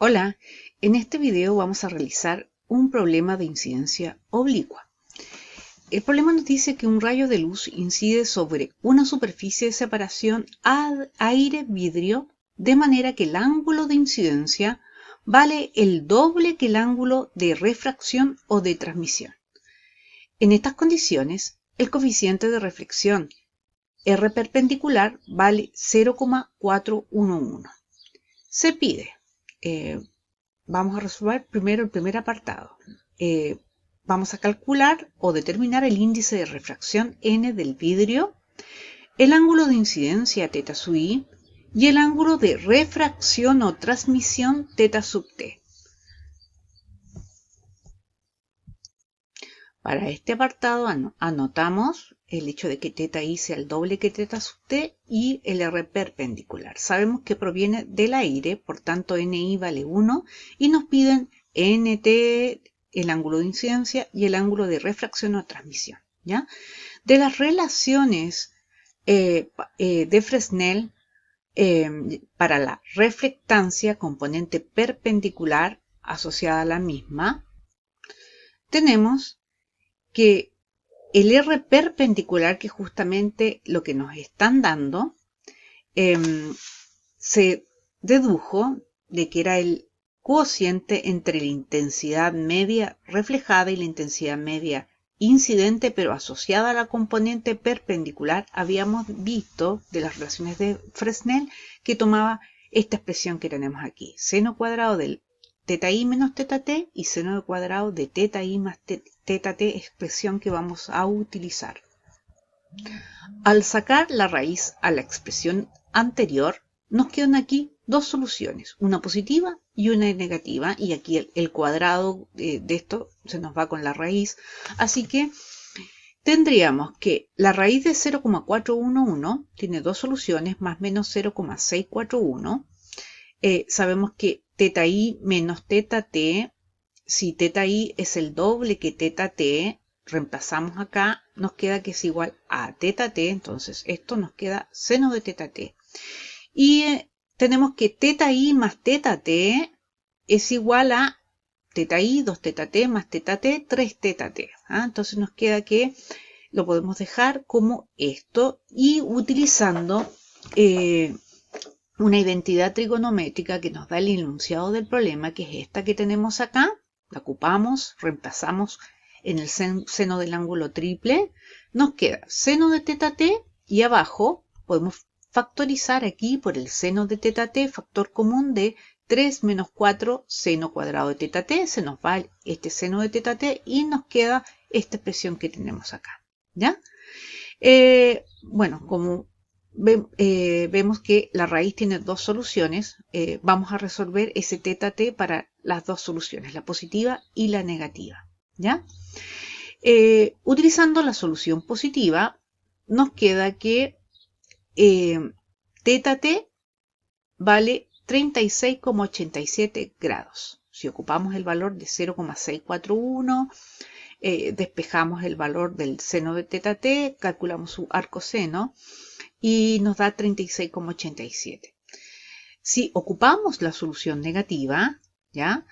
Hola, en este video vamos a realizar un problema de incidencia oblicua. El problema nos dice que un rayo de luz incide sobre una superficie de separación aire-vidrio de manera que el ángulo de incidencia vale el doble que el ángulo de refracción o de transmisión. En estas condiciones, el coeficiente de reflexión R perpendicular vale 0,411. Se pide vamos a resolver primero el primer apartado. Vamos a calcular o determinar el índice de refracción n del vidrio, el ángulo de incidencia θ sub i y el ángulo de refracción o transmisión θ sub t. Para este apartado anotamos el hecho de que θi sea el doble que θ sub t y el R perpendicular. Sabemos que proviene del aire, por tanto ni vale 1 y nos piden nt, el ángulo de incidencia y el ángulo de refracción o transmisión. ¿Ya? De las relaciones de Fresnel para la reflectancia componente perpendicular asociada a la misma, tenemos que el R perpendicular, que es justamente lo que nos están dando, se dedujo de que era el cociente entre la intensidad media reflejada y la intensidad media incidente, pero asociada a la componente perpendicular. Habíamos visto de las relaciones de Fresnel que tomaba esta expresión que tenemos aquí, seno cuadrado del θi menos θt y seno cuadrado de θi más θt, expresión que vamos a utilizar. Al sacar la raíz a la expresión anterior, nos quedan aquí dos soluciones, una positiva y una negativa, y aquí el cuadrado de esto se nos va con la raíz, así que tendríamos que la raíz de 0,411 tiene dos soluciones, más menos 0,641. Sabemos que θi menos θt, si θi es el doble que θt, reemplazamos acá, nos queda que es igual a θt, entonces esto nos queda seno de θt. Y tenemos que θi más θt es igual a θi, 2θt más θt, 3θt. Entonces nos queda que lo podemos dejar como esto y utilizando una identidad trigonométrica que nos da el enunciado del problema, que es esta que tenemos acá. La ocupamos, reemplazamos en el seno del ángulo triple, nos queda seno de θt y abajo podemos factorizar aquí por el seno de θt, factor común de 3 menos 4 seno cuadrado de θt, se nos va este seno de θt y nos queda esta expresión que tenemos acá. ¿Ya? Bueno, como vemos que la raíz tiene dos soluciones, vamos a resolver ese θt para las dos soluciones, la positiva y la negativa. ¿Ya? Utilizando la solución positiva, nos queda que θt vale 36,87 grados. Si ocupamos el valor de 0,641, despejamos el valor del seno de θt, calculamos su arcoseno y nos da 36,87. Si ocupamos la solución negativa, ¿ya?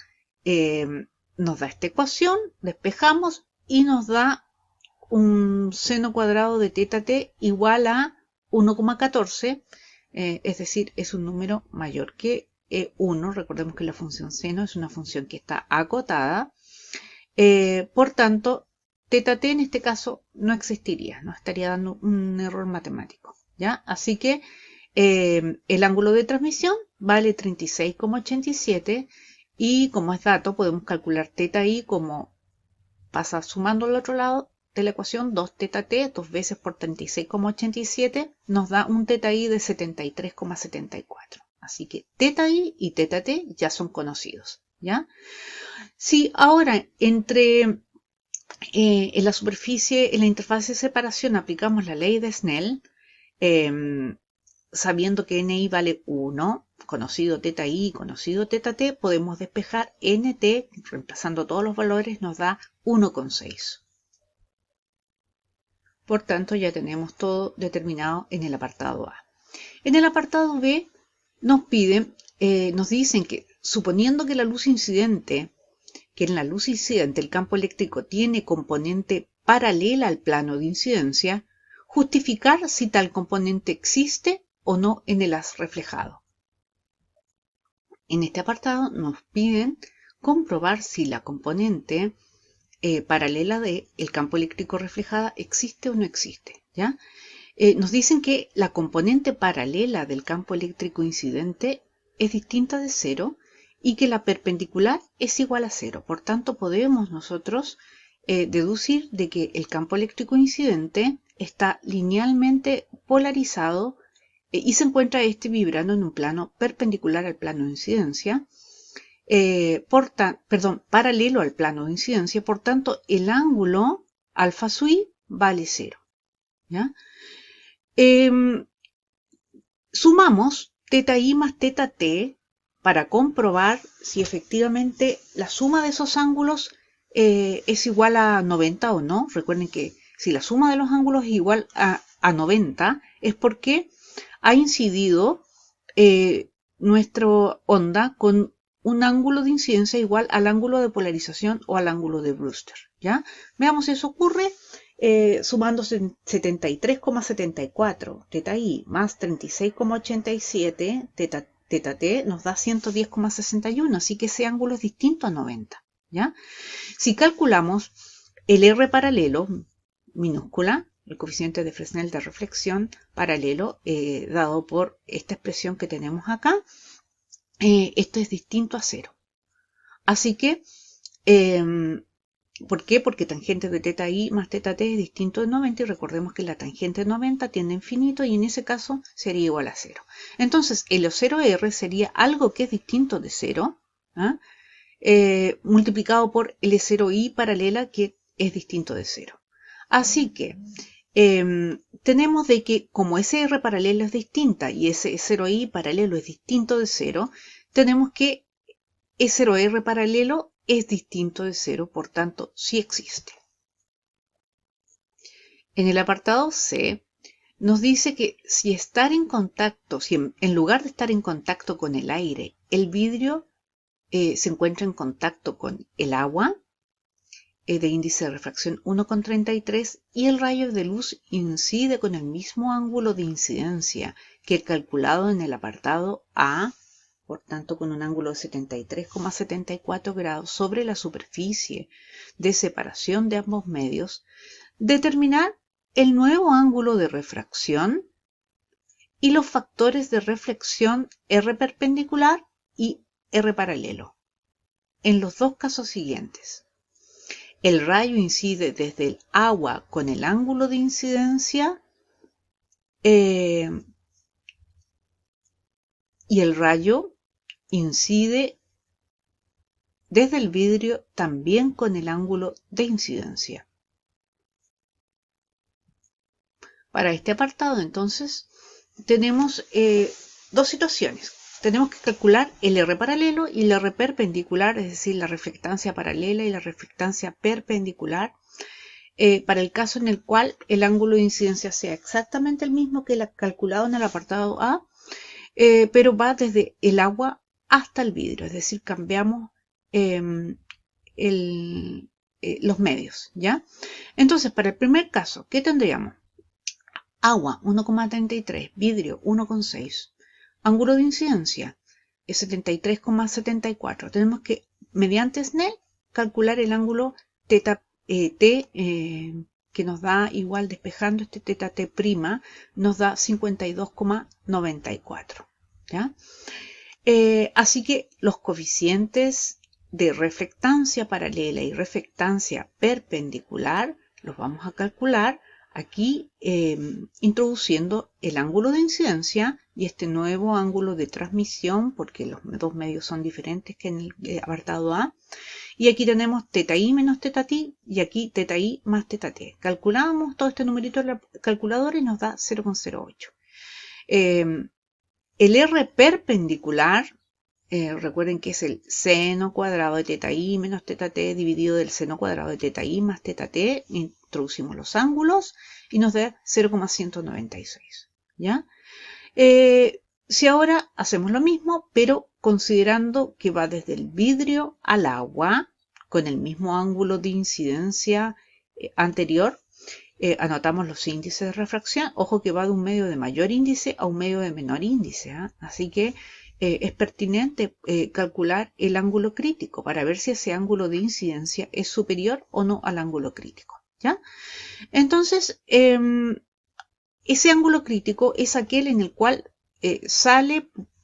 Nos da esta ecuación, despejamos y nos da un seno cuadrado de θt igual a 1,14, es decir, es un número mayor que 1. Recordemos que la función seno es una función que está acotada. Por tanto, θt en este caso no existiría, no estaría dando un error matemático. ¿Ya? Así que el ángulo de transmisión vale 36,87 y como es dato podemos calcular θi como pasa sumando al otro lado de la ecuación 2θt, 2 veces por 36,87 nos da un θi de 73,74. Así que θi y θt ya son conocidos. ¿Ya? Si ahora en la superficie, en la interfaz de separación aplicamos la ley de Snell, sabiendo que ni vale 1, conocido θi, conocido θt, podemos despejar nt, reemplazando todos los valores, nos da 1,6. Por tanto, ya tenemos todo determinado en el apartado A. En el apartado B nos dicen que suponiendo que la luz incidente, que en la luz incidente el campo eléctrico tiene componente paralela al plano de incidencia, justificar si tal componente existe o no en el haz reflejado. En este apartado nos piden comprobar si la componente paralela del campo eléctrico reflejada existe o no existe, ¿ya? Nos dicen que la componente paralela del campo eléctrico incidente es distinta de cero y que la perpendicular es igual a cero. Por tanto, podemos nosotros deducir de que el campo eléctrico incidente está linealmente polarizado y se encuentra vibrando en un plano perpendicular al plano de incidencia, paralelo al plano de incidencia, por tanto, el ángulo alfa su i vale 0. ¿Ya? Sumamos teta i más teta t para comprobar si efectivamente la suma de esos ángulos es igual a 90 o no. Recuerden que si la suma de los ángulos es igual a 90 es porque ha incidido nuestra onda con un ángulo de incidencia igual al ángulo de polarización o al ángulo de Brewster. ¿Ya? Veamos si eso ocurre. Sumando 73,74 teta i más 36,87 teta t nos da 110,61, así que ese ángulo es distinto a 90. ¿Ya? Si calculamos el R paralelo, minúscula, el coeficiente de Fresnel de reflexión paralelo, dado por esta expresión que tenemos acá, esto es distinto a 0. Así que ¿por qué? Porque tangente de teta i más teta t es distinto de 90 y recordemos que la tangente de 90 tiende a infinito y en ese caso sería igual a 0. Entonces, el 0R sería algo que es distinto de 0, multiplicado por L0I paralela que es distinto de 0. Así que tenemos de que como ese R paralelo es distinta y ese 0I paralelo es distinto de 0, tenemos que E0R paralelo es distinto de 0, por tanto, sí existe. En el apartado C, nos dice que si estar en contacto, si en lugar de estar en contacto con el aire, el vidrio se encuentra en contacto con el agua, de índice de refracción 1,33, y el rayo de luz incide con el mismo ángulo de incidencia que el calculado en el apartado A, por tanto con un ángulo de 73,74 grados sobre la superficie de separación de ambos medios, determinar el nuevo ángulo de refracción y los factores de reflexión R perpendicular y R paralelo. En los dos casos siguientes, el rayo incide desde el agua con el ángulo de incidencia y el rayo incide desde el vidrio también con el ángulo de incidencia. Para este apartado, entonces, tenemos dos situaciones. Tenemos que calcular el R paralelo y el R perpendicular, es decir, la reflectancia paralela y la reflectancia perpendicular, para el caso en el cual el ángulo de incidencia sea exactamente el mismo que el calculado en el apartado A, pero va desde el agua hasta el vidrio, es decir, cambiamos los medios, ¿ya? Entonces, para el primer caso, ¿qué tendríamos? Agua 1,33, vidrio 1,6, ángulo de incidencia es 73,74. Tenemos que, mediante Snell, calcular el ángulo teta t, que nos da igual, despejando este teta t prima, nos da 52,94. ¿Ya? Así que los coeficientes de reflectancia paralela y reflectancia perpendicular los vamos a calcular aquí introduciendo el ángulo de incidencia y este nuevo ángulo de transmisión, porque los dos medios son diferentes que en el apartado A. Y aquí tenemos teta i menos teta t y aquí teta i más teta t. Calculamos todo este numerito en la calculadora y nos da 0,08. El R perpendicular, recuerden que es el seno cuadrado de teta i menos teta t dividido del seno cuadrado de teta i más teta t. Introducimos los ángulos y nos da 0,196. ¿Ya? Si ahora hacemos lo mismo, pero considerando que va desde el vidrio al agua, con el mismo ángulo de incidencia anterior, anotamos los índices de refracción. Ojo que va de un medio de mayor índice a un medio de menor índice, ¿eh? Así que es pertinente calcular el ángulo crítico para ver si ese ángulo de incidencia es superior o no al ángulo crítico, ¿ya? Entonces, ese ángulo crítico es aquel en el cual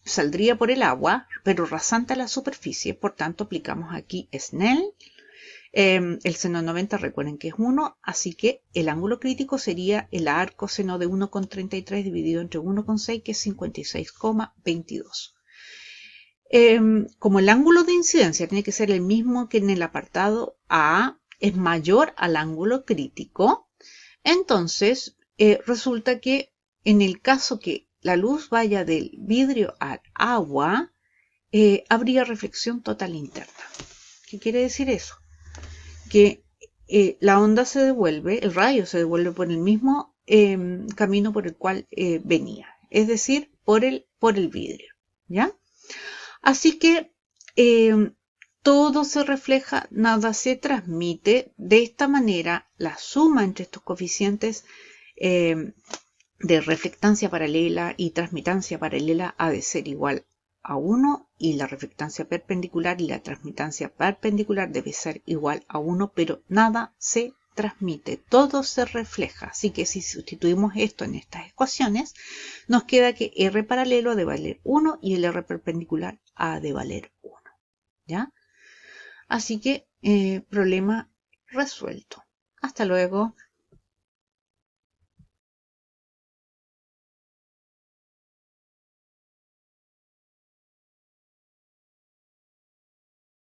saldría por el agua, pero rasante a la superficie. Por tanto, aplicamos aquí Snell. El seno 90, recuerden que es 1, así que el ángulo crítico sería el arco seno de 1,33 dividido entre 1,6, que es 56,22. Como el ángulo de incidencia tiene que ser el mismo que en el apartado A, es mayor al ángulo crítico, entonces resulta que en el caso que la luz vaya del vidrio al agua, habría reflexión total interna. ¿Qué quiere decir eso? Que la onda se devuelve, el rayo se devuelve por el mismo camino por el cual venía, es decir, por el vidrio, ¿ya? Así que todo se refleja, nada se transmite. De esta manera, la suma entre estos coeficientes de reflectancia paralela y transmitancia paralela ha de ser igual a 1 y la reflectancia perpendicular y la transmitancia perpendicular debe ser igual a 1, pero nada se transmite, todo se refleja. Así que si sustituimos esto en estas ecuaciones, nos queda que R paralelo ha de valer 1 y el R perpendicular ha de valer 1, ¿ya? Así que problema resuelto. Hasta luego.